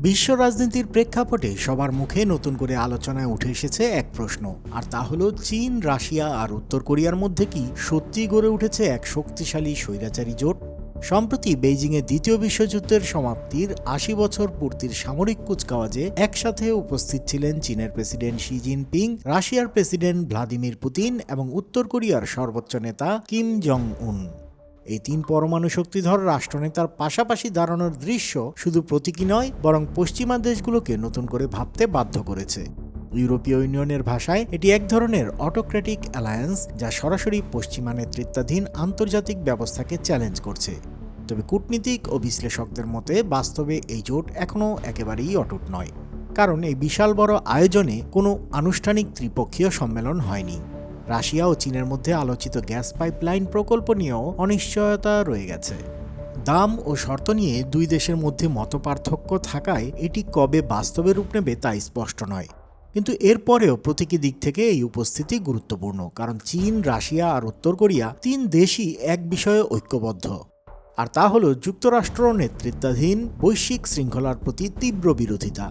বিশ্ব রাজনীতির প্রেক্ষাপটে সবার মুখে নতুন করে আলোচনায় উঠে এসেছে এক প্রশ্ন, আর তা হলো চীন, রাশিয়া আর উত্তর কোরিয়ার মধ্যে কি সত্যি গড়ে উঠেছে এক শক্তিশালী স্বৈরাচারী জোট? সম্প্রতি বেইজিংয়ে দ্বিতীয় বিশ্বযুদ্ধের সমাপ্তির ৮০ বছর পূর্তির সামরিক কুচকাওয়াজে একসাথে উপস্থিত ছিলেন চীনের প্রেসিডেন্ট শি জিনপিং, রাশিয়ার প্রেসিডেন্ট ভ্লাদিমির পুতিন এবং উত্তর কোরিয়ার সর্বোচ্চ নেতা কিম জং উন। এই তিন পরমাণু শক্তিধর রাষ্ট্রনেতার পাশাপাশি দাঁড়ানোর দৃশ্য শুধু প্রতীকী নয়, বরং পশ্চিমা দেশগুলোকে নতুন করে ভাবতে বাধ্য করেছে। ইউরোপীয় ইউনিয়নের ভাষায় এটি এক ধরনের অটোক্র্যাটিক অ্যালায়েন্স, যা সরাসরি পশ্চিমা নেতৃত্বাধীন আন্তর্জাতিক ব্যবস্থাকে চ্যালেঞ্জ করছে। তবে কূটনীতিক ও বিশ্লেষকদের মতে বাস্তবে এই জোট এখনও একেবারেই অটুট নয়, কারণ এই বিশাল বড় আয়োজনে কোনো আনুষ্ঠানিক ত্রিপক্ষীয় সম্মেলন হয়নি। রাশিয়া ও চীনের মধ্যে আলোচিত গ্যাস পাইপলাইন প্রকল্প নিয়েও অনিশ্চয়তা রয়ে গেছে। দাম ও শর্ত নিয়ে দুই দেশের মধ্যে মতপার্থক্য থাকায় এটি কবে বাস্তবে রূপ নেবে তা স্পষ্ট নয়। কিন্তু এরপরেও প্রতীকী দিক থেকে এই উপস্থিতি গুরুত্বপূর্ণ, কারণ চীন, রাশিয়া আর উত্তর কোরিয়া তিন দেশই এক বিষয়ে ঐক্যবদ্ধ, আর তা হলো যুক্তরাষ্ট্র নেতৃত্বাধীন বৈশ্বিক শৃঙ্খলার প্রতি তীব্র বিরোধিতা।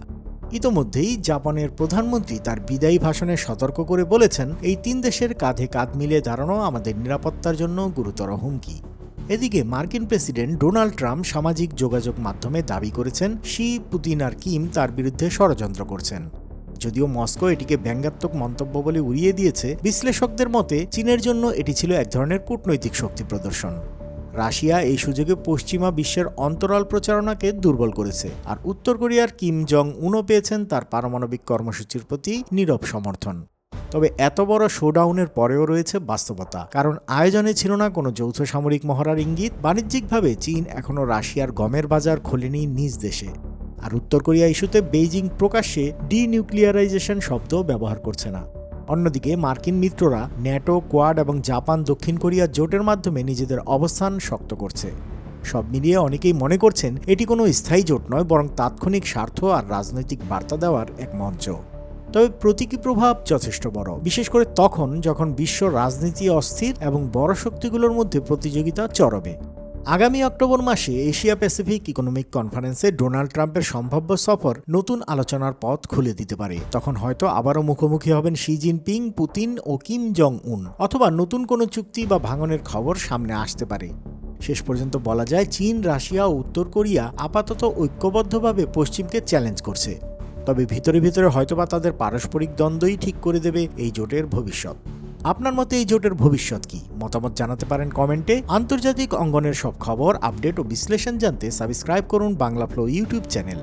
ইতোমধ্যেই জাপানের প্রধানমন্ত্রী তার বিদায়ী ভাষণে সতর্ক করে বলেছেন, এই তিন দেশের কাঁধে কাঁধ মিলিয়ে দাঁড়ানো আমাদের নিরাপত্তার জন্য গুরুতর হুমকি। এদিকে মার্কিন প্রেসিডেন্ট ডোনাল্ড ট্রাম্প সামাজিক যোগাযোগ মাধ্যমে দাবি করেছেন শি, পুতিন আর কিম তার বিরুদ্ধে ষড়যন্ত্র করছেন। যদিও মস্কো এটিকে ব্যঙ্গাত্মক মন্তব্য বলে উড়িয়ে দিয়েছে, বিশ্লেষকদের মতে চীনের জন্য এটি ছিল এক ধরনের কূটনৈতিক শক্তি প্রদর্শন। রাশিয়া এই সুযোগে পশ্চিমা বিশ্বের অন্তরাল প্রচারণাকে দুর্বল করেছে, আর উত্তর কোরিয়ার কিম জং উনও পেয়েছেন তার পারমাণবিক কর্মসূচির প্রতি নীরব সমর্থন। তবে এত বড় শোডাউনের পরেও রয়েছে বাস্তবতা, কারণ আয়োজনে ছিল না কোনো যৌথ সামরিক মহড়ার ইঙ্গিত। বাণিজ্যিকভাবে চীন এখনও রাশিয়ার গমের বাজার খোলেনি নিজ দেশে, আর উত্তর কোরিয়া ইস্যুতে বেইজিং প্রকাশ্যে ডিনিউক্লিয়ারাইজেশন শব্দ ব্যবহার করছে না। অন্যদিকে মার্কিন মিত্ররা ন্যাটো, কোয়াড এবং জাপান, দক্ষিণ কোরিয়া জোটের মাধ্যমে নিজেদের অবস্থান শক্ত করছে। সব মিলিয়ে অনেকেই মনে করছেন এটি কোনো স্থায়ী জোট নয়, বরং তাৎক্ষণিক স্বার্থ আর রাজনৈতিক বার্তা দেওয়ার এক মঞ্চ। তবে প্রতীকী প্রভাব যথেষ্ট বড়, বিশেষ করে তখন যখন বিশ্ব রাজনীতি অস্থির এবং বড় শক্তিগুলোর মধ্যে প্রতিযোগিতা চরমে। আগামী অক্টোবর মাসে এশিয়া প্যাসিফিক ইকোনমিক কনফারেন্সে ডোনাল্ড ট্রাম্পের সম্ভাব্য সফর নতুন আলোচনার পথ খুলে দিতে পারে। তখন হয়তো আবারও মুখোমুখি হবেন শি জিনপিং, পুতিন ও কিম জং উন, অথবা নতুন কোনো চুক্তি বা ভাঙনের খবর সামনে আসতে পারে। শেষ পর্যন্ত বলা যায়, চীন, রাশিয়া ও উত্তর কোরিয়া আপাতত ঐক্যবদ্ধভাবে পশ্চিমকে চ্যালেঞ্জ করছে। তবে ভিতরে ভিতরে হয়তোবা তাদের পারস্পরিক দ্বন্দ্বই ঠিক করে দেবে এই জোটের ভবিষ্যৎ। আপনার মতে এই জোটের ভবিষ্যৎ কি? মতামত জানাতে পারেন কমেন্টে। আন্তর্জাতিক অঙ্গনের সব খবর, আপডেট ও বিশ্লেষণ জানতে সাবস্ক্রাইব করুন Bangla flow YouTube channel.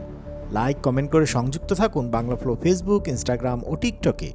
Like, comment করে সংযুক্ত থাকুন বাংলা ফ্লো ফেসবুক, ইনস্টাগ্রাম ও টিকটকে।